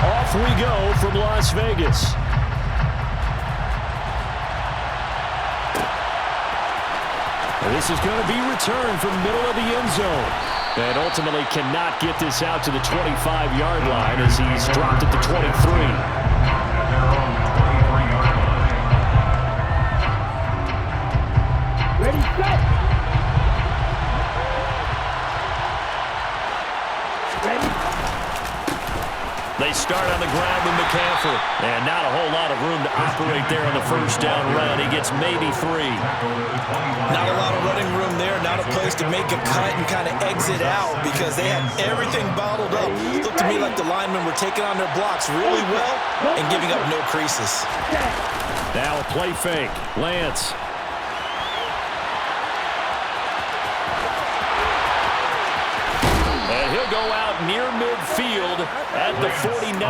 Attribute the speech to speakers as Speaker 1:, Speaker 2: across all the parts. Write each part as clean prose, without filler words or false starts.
Speaker 1: Off we go from Las Vegas. This is going to be returned from middle of the end zone. And ultimately cannot get this out to the 25-yard line as he's dropped at the 23. They start on the ground with McCaffrey. And not a whole lot of room to operate there on the first down run. He gets maybe 3.
Speaker 2: Not a lot of running room there. Not a place to make a cut and kind of exit out because they had everything bottled up. It looked to me like the linemen were taking on their blocks really well and giving up no creases.
Speaker 1: Now a play fake. Lance. And he'll go out near midfield at the 49.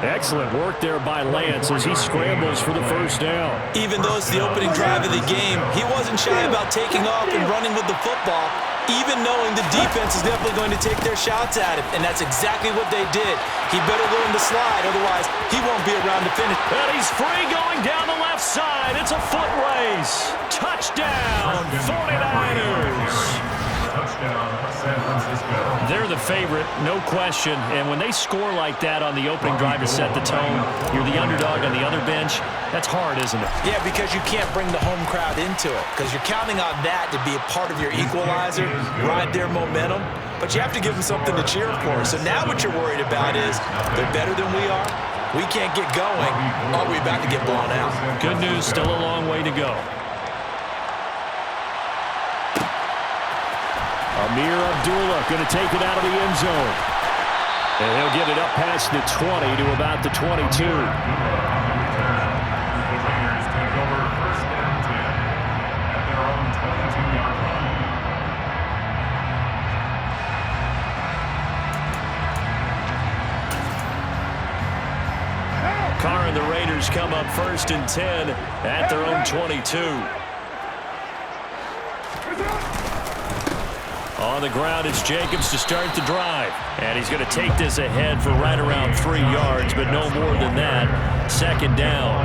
Speaker 1: Excellent work there by Lance as he scrambles for the first down.
Speaker 2: Even though it's the opening drive of the game, he wasn't shy about taking off and running with the football, even knowing the defense is definitely going to take their shots at him, and that's exactly what they did. He better learn to slide, otherwise he won't be around to finish.
Speaker 1: And he's free going down the left side. It's a foot race. Touchdown, 49ers.
Speaker 3: San Francisco.
Speaker 1: They're the favorite, no question. And when they score like that on the opening drive to set the tone, you're the underdog on the other bench. That's hard, isn't it?
Speaker 2: Yeah, because you can't bring the home crowd into it because you're counting on that to be a part of your equalizer, ride their momentum. But you have to give them something to cheer for. So now what you're worried about is they're better than we are. We can't get going. Are we about to get blown out?
Speaker 1: Good news, still a long way to go. Amir Abdullah going to take it out of the end zone. And he'll get it up past the 20 to about the 22. Carr and the Raiders come up 1st and 10 at their own 22. On the ground, it's Jacobs to start the drive. And he's going to take this ahead for right around 3 yards, but no more than that. 2nd down.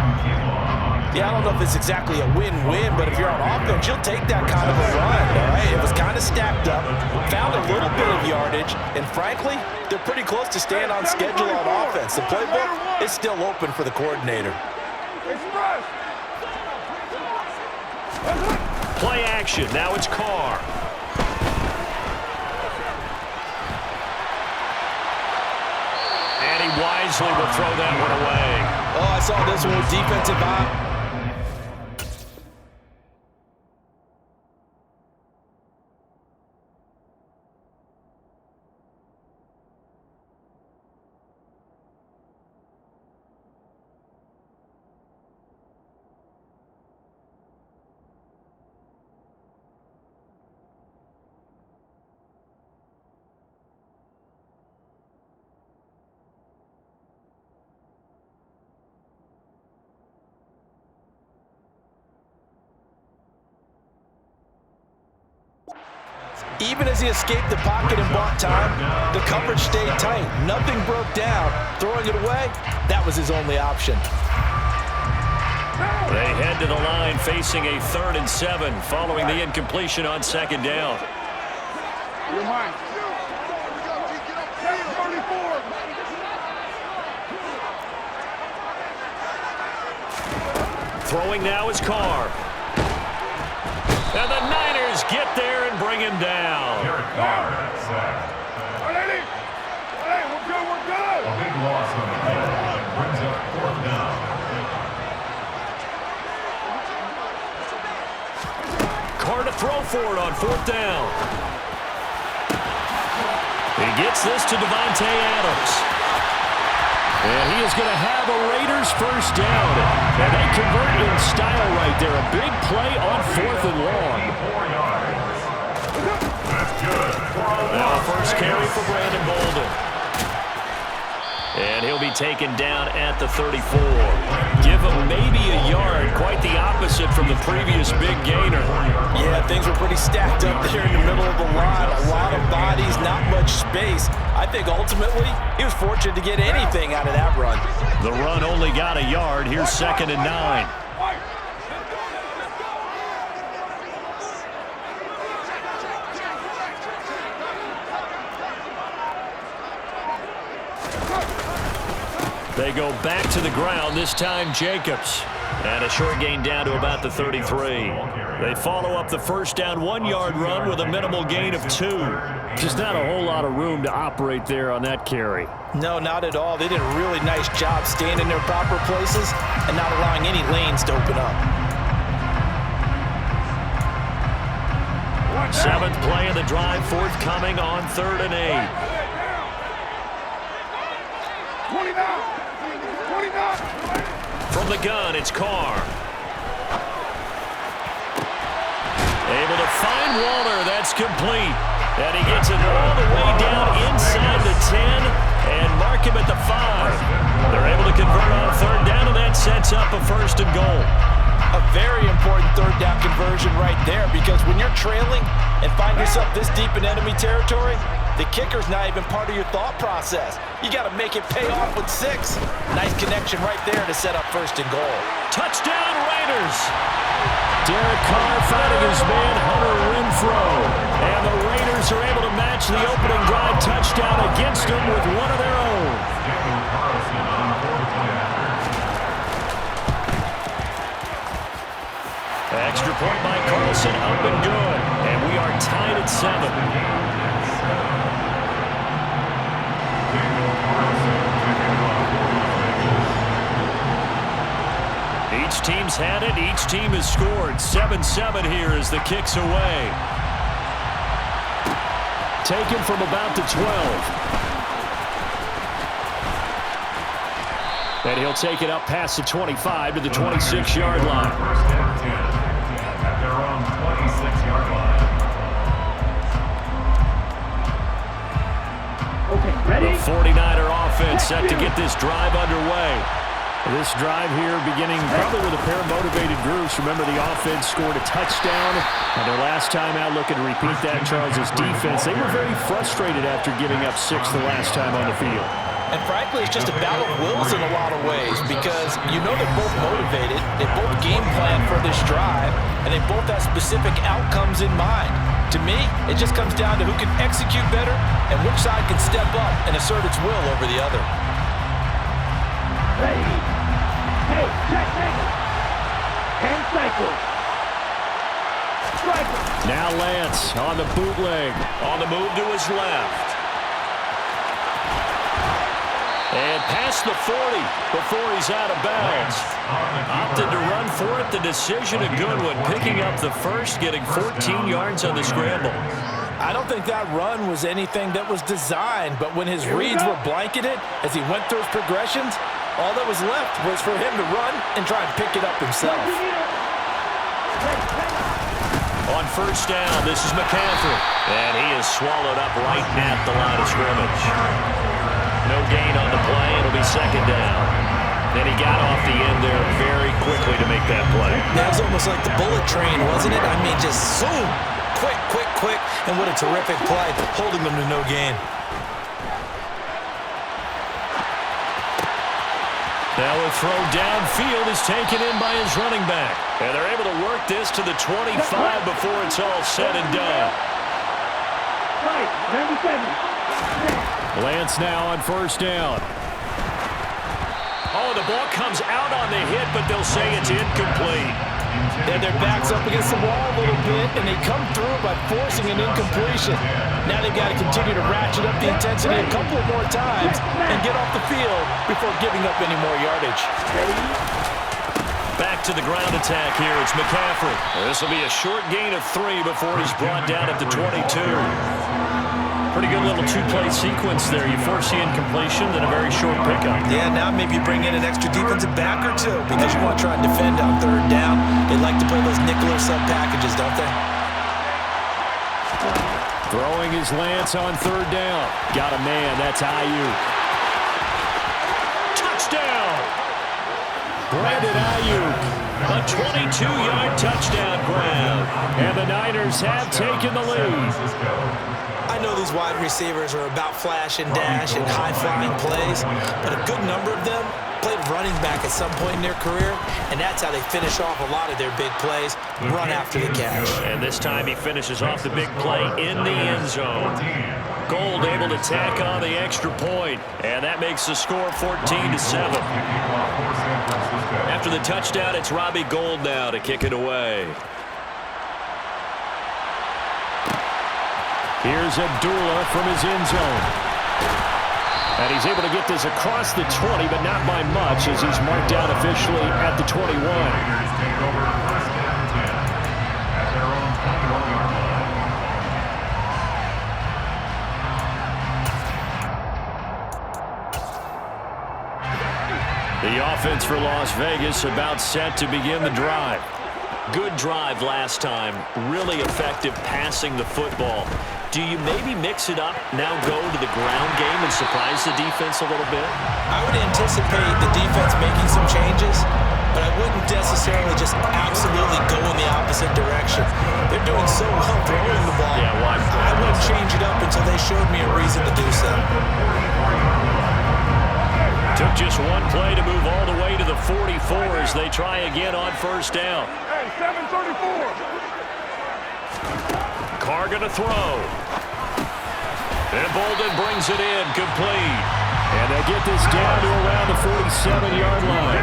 Speaker 2: Yeah, I don't know if it's exactly a win-win, but if you're on offense, you'll take that kind of a run, all right? It was kind of stacked up, found a little bit of yardage, and frankly, they're pretty close to staying on schedule on offense. The playbook is still open for the coordinator.
Speaker 1: Play action. Now it's Carr. And he wisely will throw that one away.
Speaker 2: Oh, I saw this one with defensive eye. Even as he escaped the pocket and bought time, the coverage stayed tight. Nothing broke down. Throwing it away, that was his only option.
Speaker 1: They head to the line facing a 3rd and 7 following the incompletion on 2nd down. Throwing now is Carr. And the Niners get there and bring him down.
Speaker 3: We're good. A big loss on the play brings up 4th down.
Speaker 1: Carr to throw for it on 4th down. He gets this to Devontae Adams. And he is going to have a Raiders first down. And they convert in style right there. A big play on 4th and long.
Speaker 3: That's good.
Speaker 1: Now first carry for Brandon Bolden. And he'll be taken down at the 34. Give him maybe a yard, quite the opposite from the previous big gainer.
Speaker 2: Yeah, things were pretty stacked up there in the middle of the line. A lot of bodies, not much space. I think ultimately he was fortunate to get anything out of that run.
Speaker 1: The run only got a yard. Here's 2nd and 9. They go back to the ground, this time Jacobs. And a short gain down to about the 33. They follow up the first down 1-yard run with a minimal gain of 2. Just not a whole lot of room to operate there on that carry.
Speaker 2: No, not at all. They did a really nice job staying in their proper places and not allowing any lanes to open up.
Speaker 1: 7th play of the drive forthcoming on 3rd and 8. From the gun, it's Carr. Able to find Walter. That's complete. And he gets it all the way down inside the 10 and mark him at the 5. They're able to convert on 3rd down, and that sets up a 1st and goal.
Speaker 2: A very important 3rd down conversion right there, because when you're trailing and find yourself this deep in enemy territory, the kicker's not even part of your thought process. You got to make it pay off with 6. Nice connection right there to set up 1st and goal.
Speaker 1: Touchdown Raiders! Derek Carr finding his man Hunter Renfro. And the Raiders are able to match the opening drive touchdown against them with one of their own. Extra point by Carlson, up and good. And we are tied at 7. Each team's had it. Each team has scored. 7-7 here as the kick's away. Taken from about the 12. And he'll take it up past the 25 to the 26-yard line.
Speaker 3: At their own 26-yard line.
Speaker 4: Okay, ready?
Speaker 1: The 49er offense set to get this drive underway. This drive here beginning probably with a pair of motivated groups. Remember, the offense scored a touchdown. And their last time out looking to repeat that, Charles' defense. They were very frustrated after giving up 6 the last time on the field.
Speaker 2: And frankly, it's just a battle of wills in a lot of ways, because you know they're both motivated, they both game plan for this drive, and they both have specific outcomes in mind. To me, it just comes down to who can execute better and which side can step up and assert its will over the other.
Speaker 4: Ready. Hey, check. 10 cycles. Striker.
Speaker 1: Now Lance on the bootleg. On the move to his left. And past the 40 before he's out of bounds. Opted to run for it. The decision a good one. Picking up the first, getting 14 yards on the scramble.
Speaker 2: I don't think that run was anything that was designed, but when his reads were blanketed as he went through his progressions, all that was left was for him to run and try and pick it up himself.
Speaker 1: On 1st down, this is McCaffrey. And he is swallowed up right at the line of scrimmage. No gain on the play. It'll be 2nd down. Then he got off the end there very quickly to make that play.
Speaker 2: That was almost like the bullet train, wasn't it? I mean, just zoom. Quick. And what a terrific play, holding them to no gain.
Speaker 1: Now a throw downfield is taken in by his running back. And they're able to work this to the 25 before it's all said and done.
Speaker 4: Right, 97.
Speaker 1: Lance now on 1st down. Oh, the ball comes out on the hit, but they'll say it's incomplete.
Speaker 2: And their backs up against the wall a little bit, and they come through by forcing an incompletion. Now they've got to continue to ratchet up the intensity a couple more times and get off the field before giving up any more yardage.
Speaker 1: Back to the ground attack here. It's McCaffrey. This will be a short gain of 3 before he's brought down at the 22. Pretty good little 2-play sequence there. You force the incompletion, then a very short pickup.
Speaker 2: Yeah, now maybe you bring in an extra defensive back or 2 because you want to try and defend on 3rd down. They like to play those nickel or sub packages, don't they?
Speaker 1: Throwing his Lance on 3rd down. Got a man. That's Ayuk. Brandon Ayuk. A 22-yard touchdown grab. And the Niners have taken the lead.
Speaker 2: I know these wide receivers are about flash and dash and high-flying plays, but a good number of them played running back at some point in their career, and that's how they finish off a lot of their big plays, run after the catch.
Speaker 1: And this time he finishes off the big play in the end zone. Gold able to tack on the extra point, and that makes the score 14-7. After the touchdown, it's Robbie Gould now to kick it away. Here's Abdullah from his end zone. And he's able to get this across the 20, but not by much, as he's marked down officially at the 21. The offense for Las Vegas about set to begin the drive. Good drive last time. Really effective passing the football. Do you maybe mix it up, now go to the ground game and surprise the defense a little bit?
Speaker 2: I would anticipate the defense making some changes, but I wouldn't necessarily just absolutely go in the opposite direction. They're doing so well throwing the ball.
Speaker 1: Yeah, why?
Speaker 2: I wouldn't change it up until they showed me a reason to do so.
Speaker 1: Took just one play to move all the way to the 44 as they try again on first down.
Speaker 4: Hey, 734.
Speaker 1: Carr going to throw. And Bolden brings it in, complete. And they get this down to around the 47-yard line.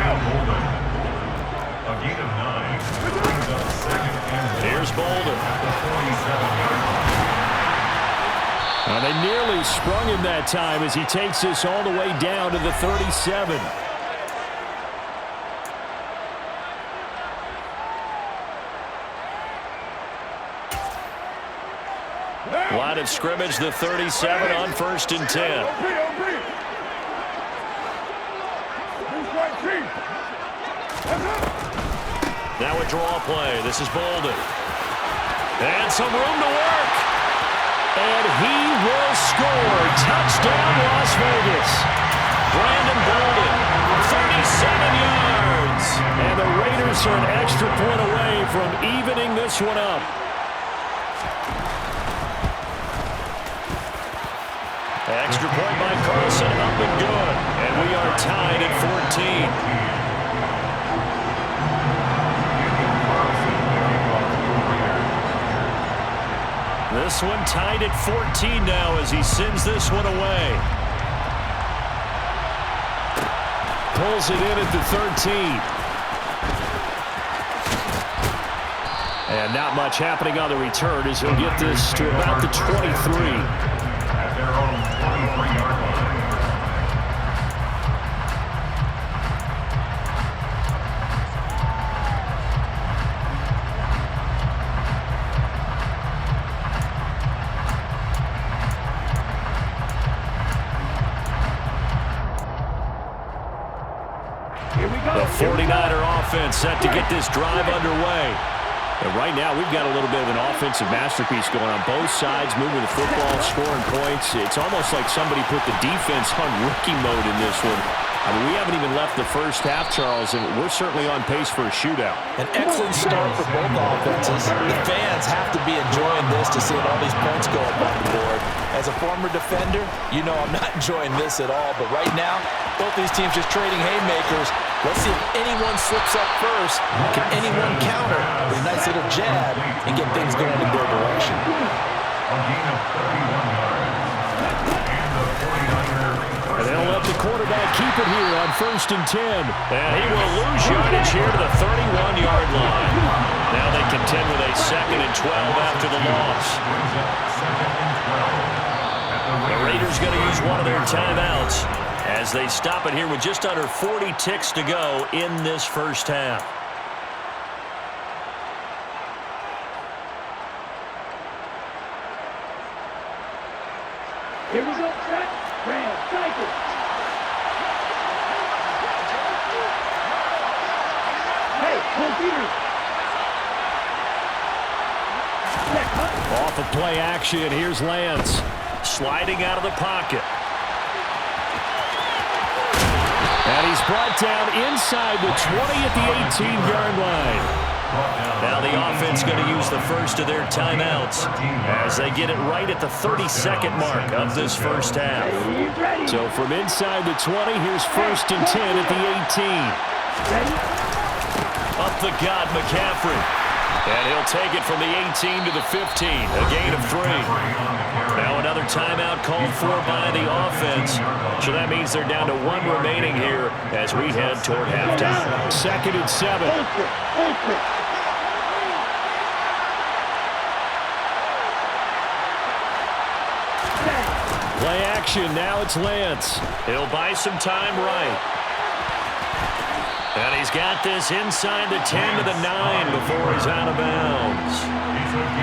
Speaker 3: A gain of 9. Brings up second and 1.
Speaker 1: Here's Bolden. They nearly sprung him that time as he takes this all the way down to the 37. Line of scrimmage, the 37 on 1st and 10. Now a draw play. This is Bolden. And some room to work. And he will score. Touchdown, Las Vegas. Brandon Bolden, 37 yards. And the Raiders are an extra point away from evening this one up. Extra point by Carlson, up and good. And we are tied at 14. This one tied at 14 now as he sends this one away. Pulls it in at the 13. And not much happening on the return as he'll get this to about the 23.
Speaker 3: At their own 23-yard line.
Speaker 1: The 49er offense set to get this drive underway. And right now, we've got a little bit of an offensive masterpiece going on both sides, moving the football, scoring points. It's almost like somebody put the defense on rookie mode in this one. I mean, we haven't even left the first half, Charles, and we're certainly on pace for a shootout.
Speaker 2: An excellent start for both offenses. The fans have to be enjoying this to see all these points go up on the board. As a former defender, you know I'm not enjoying this at all. But right now, both these teams just trading haymakers. Let's see if anyone slips up first. Can anyone counter with a nice little jab and get things going in their direction?
Speaker 3: A gain of 31 yards. And the 49er.
Speaker 1: And they'll let the quarterback keep it here on 1st and 10. And he will lose yardage here to the 31-yard line. Now they contend with a 2nd and 12 after the loss. The Raiders going to use one of their timeouts as they stop it here with just under 40 ticks to go in this first half.
Speaker 4: Here we go, set, ram, cycle. Hey, computers.
Speaker 1: Off of play action, here's Lance. Sliding out of the pocket. And he's brought down inside the 20 at the 18-yard line. Now the offense going to use the first of their timeouts as they get it right at the 32nd mark of this first half. So from inside the 20, here's 1st and 10 at the 18. Up the gut, McCaffrey. And he'll take it from the 18 to the 15, a gain of 3. Now another timeout called for by the offense. So that means they're down to 1 remaining here as we head toward halftime. 2nd and 7. Play action, now it's Lance. He'll buy some time right. And he's got this inside the 10 to the 9 before he's out of bounds.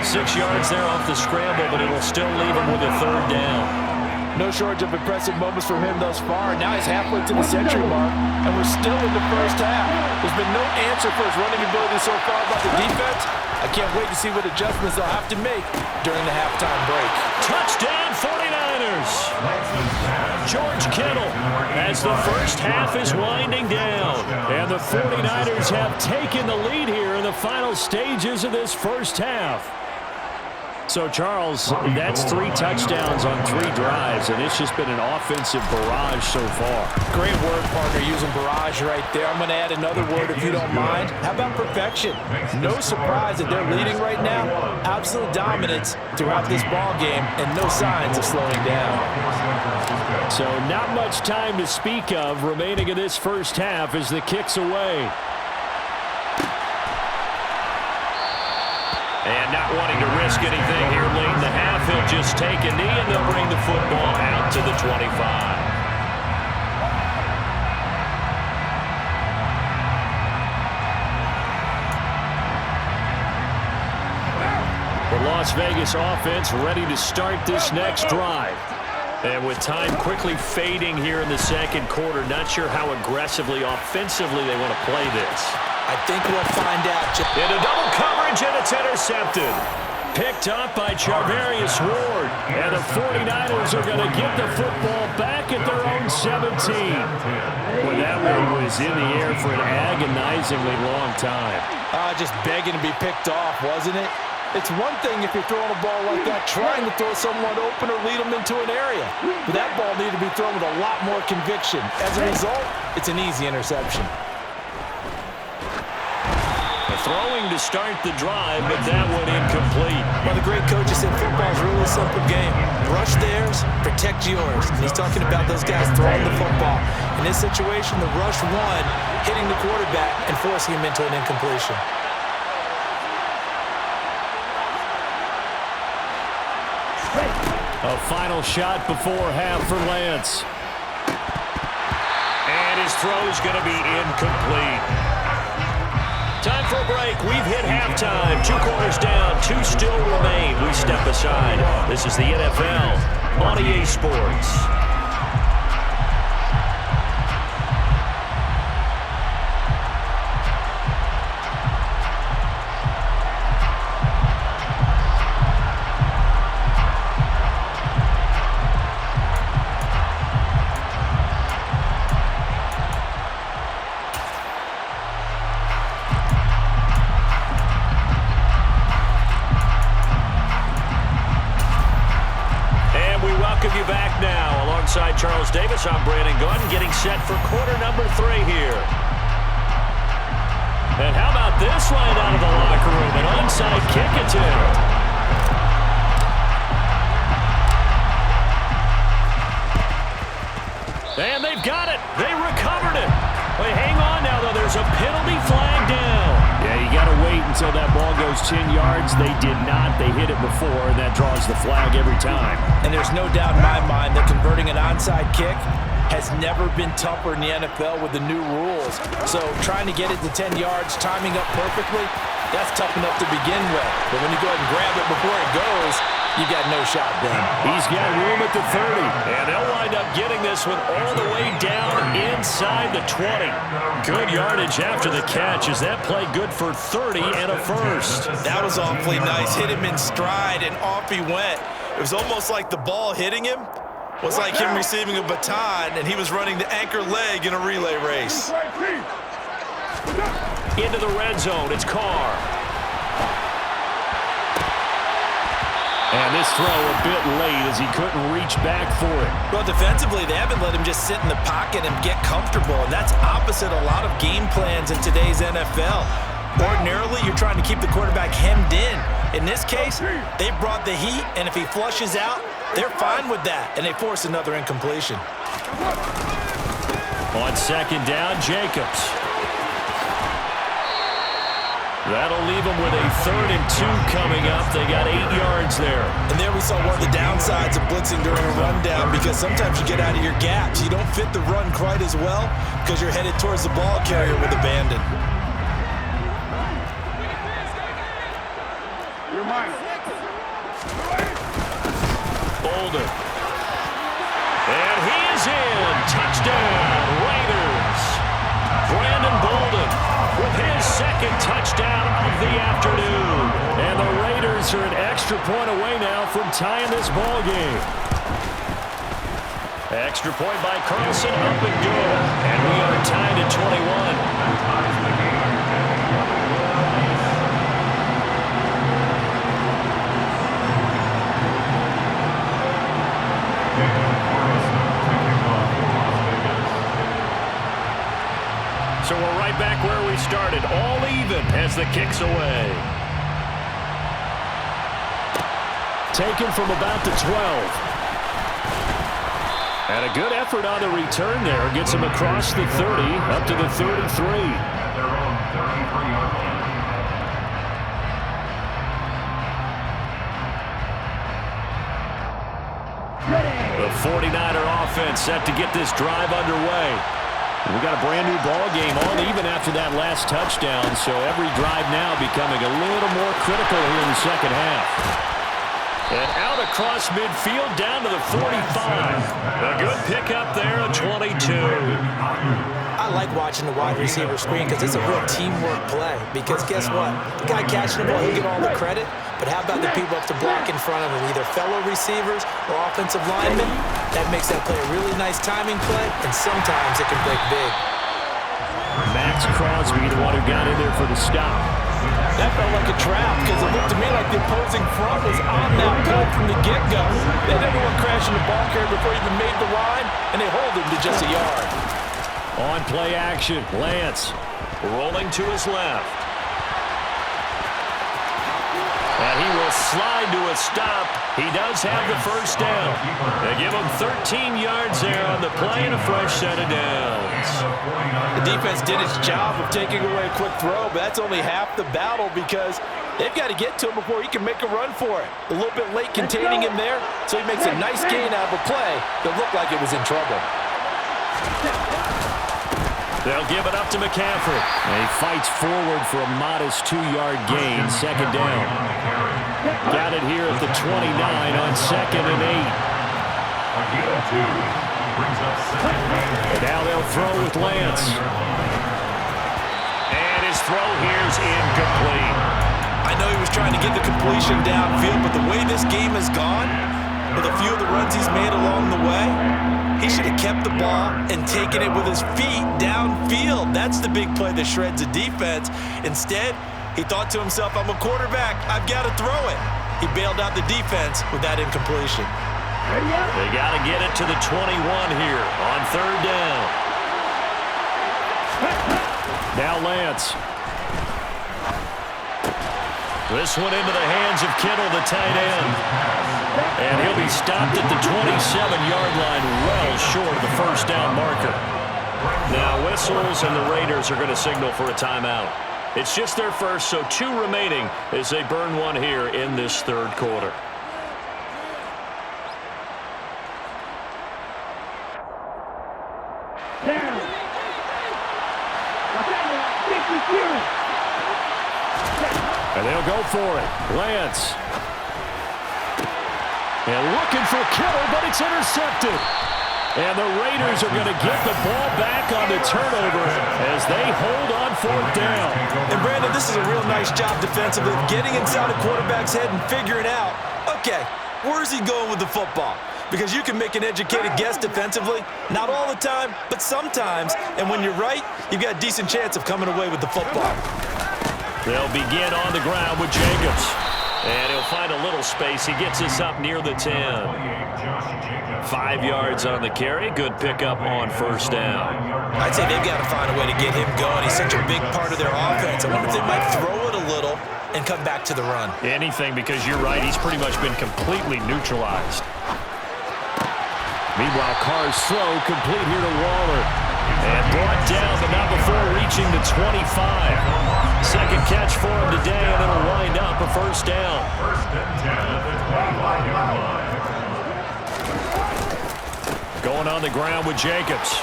Speaker 1: 6 yards there off the scramble, but it'll still leave him with a 3rd down.
Speaker 2: No shortage of impressive moments from him thus far. Now he's halfway to the century mark, and we're still in the first half. There's been no answer for his running ability so far by the defense. I can't wait to see what adjustments they'll have to make during the halftime break.
Speaker 1: Touchdown 49ers! George Kittle as the first half is winding down. And the 49ers have taken the lead here in the final stages of this first half. So, Charles, that's 3 touchdowns on 3 drives, and it's just been an offensive barrage so far.
Speaker 2: Great word, partner, using barrage right there. I'm going to add another word if you don't mind. How about perfection? No surprise that they're leading right now. Absolute dominance throughout this ball game and no signs of slowing down.
Speaker 1: So not much time to speak of remaining in this first half as the kick's away. And not wanting to risk anything here late in the half, he'll just take a knee and they'll bring the football out to the 25. The Las Vegas offense ready to start this next drive. And with time quickly fading here in the second quarter, not sure how aggressively, offensively they want to play this.
Speaker 2: I think we'll find out.
Speaker 1: Into double coverage, and it's intercepted. Picked up by Charvarius Ward. And the 49ers are going to get the football back at their own 17. Well, that one was in the air for an agonizingly long time.
Speaker 2: Just begging to be picked off, wasn't it? It's one thing if you're throwing a ball like that, trying to throw someone open or lead them into an area. But that ball needed to be thrown with a lot more conviction. As a result, it's an easy interception.
Speaker 1: Throwing to start the drive, but that one incomplete.
Speaker 2: Well, the great coach said football's really a simple game. Rush theirs, protect yours. And he's talking about those guys throwing the football. In this situation, the rush one, hitting the quarterback and forcing him into an incompletion.
Speaker 1: A final shot before half for Lance. And his throw's going to be incomplete. Time for a break. We've hit halftime. 2 quarters down. 2 still remain. We step aside. This is the NFL on EA Sports. Alongside Charles Davis, I'm Brandon Gunn, getting set for quarter number 3 here. And how about this line out of the locker room? An onside kick attempt. And they've got it. They recovered it. Wait, hang on now, though. There's a penalty flag down. Yeah, you got to wait until that ball goes 10 yards. They did not. They hit it before, and that draws the flag every time.
Speaker 2: And there's no doubt in my mind that converting an onside kick has never been tougher in the NFL with the new rules. So trying to get it to 10 yards, timing up perfectly, that's tough enough to begin with. But when you go ahead and grab it before it goes, you got no shot then.
Speaker 1: He's got room at the 30. And they'll wind up getting this one all the way down inside the 20. Good yardage after the catch. Is that play good for 30 and a first?
Speaker 2: That was awfully nice. Hit him in stride, and off he went. It was almost like the ball hitting him Was like him receiving a baton, and he was running the anchor leg in a relay race.
Speaker 1: Into the red zone, it's Carr. And this throw a bit late as he couldn't reach back for it.
Speaker 2: Well, defensively, they haven't let him just sit in the pocket and get comfortable, and that's opposite a lot of game plans in today's NFL. Ordinarily, you're trying to keep the quarterback hemmed in. In this case, they brought the heat, and if he flushes out, they're fine with that, and they force another incompletion.
Speaker 1: On second down, Jacobs. That'll leave them with a 3rd and 2 coming up. They got 8 yards there.
Speaker 2: And there we saw one of the downsides of blitzing during a rundown, because sometimes you get out of your gaps. You don't fit the run quite as well because you're headed towards the ball carrier with abandon.
Speaker 4: You're mine.
Speaker 1: Bolden. And he is in. Touchdown, Raiders. Brandon Bolden with his 2nd touchdown of the afternoon. And the Raiders are an extra point away now from tying this ball game. Extra point by Carlson, up and good. And we are tied at 21. So we're right back where we started, all even as the kick's away. Taken from about the 12. And a good effort on the return there. Gets him across the 30, up to the 33.
Speaker 3: At their own 33-yard line.
Speaker 1: The 49er offense set to get this drive underway. We got a brand new ball game on even after that last touchdown, so every drive now becoming a little more critical here in the second half. And out across midfield down to the 45. A good pickup there, a 22.
Speaker 2: I like watching the wide receiver screen because it's a real teamwork play. Because guess what? The guy catching the ball, he'll get all the credit. But how about the people up to block in front of him, either fellow receivers or offensive linemen? That makes that play a really nice timing play, and sometimes it can break big.
Speaker 1: Max Crosby, the one who got in there for the stop.
Speaker 2: That felt like a trap because it looked to me like the opposing front was on that play from the get-go. They had everyone crashing the ball carrier before he even made the line, and they hold him to just a yard.
Speaker 1: On play action, Lance rolling to his left. And he will slide to a stop. He does have the first down. They give him 13 yards there on the play and a fresh set of downs.
Speaker 2: The defense did its job of taking away a quick throw, but that's only half the battle because they've got to get to him before he can make a run for it. A little bit late containing him there, so he makes a nice gain out of a play that looked like it was in trouble.
Speaker 1: They'll give it up to McCaffrey. And he fights forward for a modest 2-yard gain, second down. Got it here at the 29 on 2nd and 8. And now they'll throw with Lance. And his throw here's incomplete.
Speaker 2: I know he was trying to get the completion downfield, but the way this game has gone, with a few of the runs he's made along the way, he should have kept the ball and taken it with his feet downfield. That's the big play that shreds a defense. Instead, he thought to himself, I'm a quarterback, I've got to throw it. He bailed out the defense with that incompletion.
Speaker 1: They got to get it to the 21 here on 3rd down. Now Lance. This one into the hands of Kittle, the tight end. And he'll be stopped at the 27-yard line, well short of the first down marker. Now whistles, and the Raiders are going to signal for a timeout. It's just their first, so 2 remaining as they burn one here in this 3rd quarter. And they'll go for it. Lance. And looking for Kittle, but it's intercepted. And the Raiders are going to get the ball back on the turnover as they hold on 4th down.
Speaker 2: And Brandon, this is a real nice job defensively of getting inside a quarterback's head and figuring out, okay, where's he going with the football? Because you can make an educated guess defensively, not all the time, but sometimes. And when you're right, you've got a decent chance of coming away with the football.
Speaker 1: They'll begin on the ground with Jacobs. And he'll find a little space. He gets us up near the 10. 5 yards on the carry. Good pickup on first down.
Speaker 2: I'd say they've got to find a way to get him going. He's such a big part of their offense. I wonder if they might throw it a little and come back to the run.
Speaker 1: Anything, because you're right. He's pretty much been completely neutralized. Meanwhile, Carr's slow, complete here to Waller. And brought down, but not before reaching the 25. Second catch for him today, and it'll wind up a first down.
Speaker 3: First and 10 at the 25-yard line.
Speaker 1: Going on the ground with Jacobs.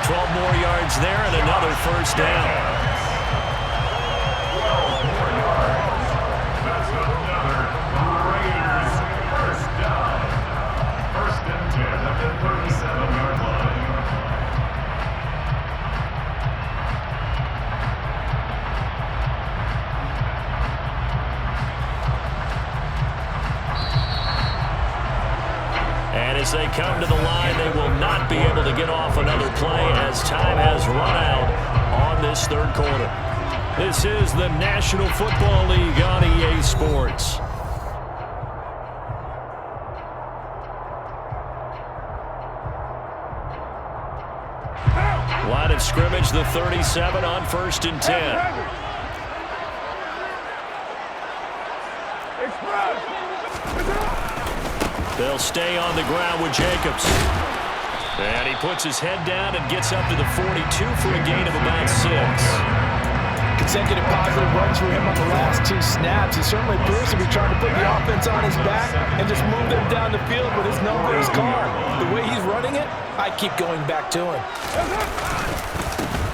Speaker 1: 12 more yards there and another first down.
Speaker 3: 12 more yards. That's another Raiders first down. First and 10 at the 37-yard line.
Speaker 1: And as they come to the line, they will not be able to get off another play as time has run out on this third quarter. This is the National Football League on EA Sports. Line of scrimmage, the 37 on first and 10. They'll stay on the ground with Jacobs. And he puts his head down and gets up to the 42 for a gain of about 6.
Speaker 2: Consecutive positive runs for him on the last 2 snaps. He certainly appears to be trying to put the offense on his back and just move them down the field with his number, his car. The way he's running it, I keep going back to him.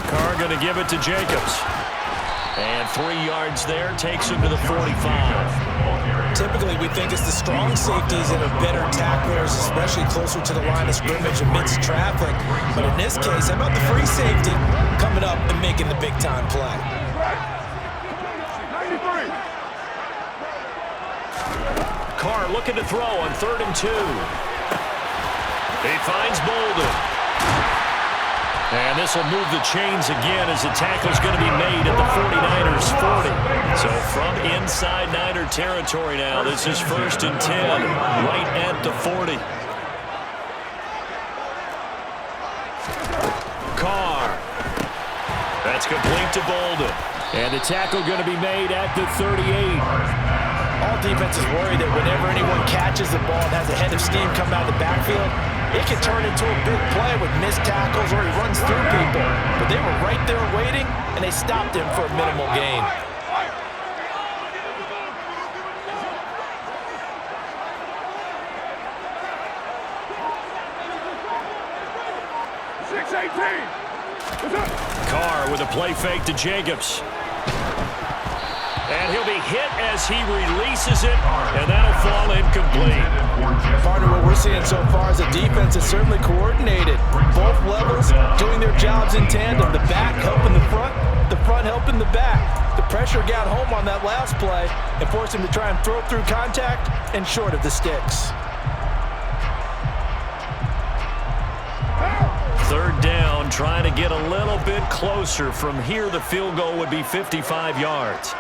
Speaker 1: Carr going to give it to Jacobs. And 3 yards there takes him to the 45.
Speaker 2: Typically, we think it's the strong safeties that are better tacklers, especially closer to the line of scrimmage amidst traffic. But in this case, how about the free safety coming up and making the big-time play?
Speaker 4: 93.
Speaker 1: Carr looking to throw on 3rd and 2. He finds Bolden. And this will move the chains again as the tackle's going to be made at the 49ers 40. So from inside Niner territory now, this is 1st and 10, right at the 40. Carr. That's complete to Bolden. And the tackle going to be made at the 38.
Speaker 2: All defenses worry that whenever anyone catches the ball and has a head of steam come out of the backfield, it can turn into a big play with missed tackles or he runs through people. But they were right there waiting, and they stopped him for a minimal gain.
Speaker 1: Carr with a play fake to Jacobs. And he'll be hit as he releases it, and that'll fall incomplete.
Speaker 2: Partner, what we're seeing so far is the defense is certainly coordinated. Both levels doing their jobs in tandem. The back helping the front helping the back. The pressure got home on that last play and forced him to try and throw through contact and short of the sticks.
Speaker 1: 3rd down, trying to get a little bit closer. From here, the field goal would be 55 yards.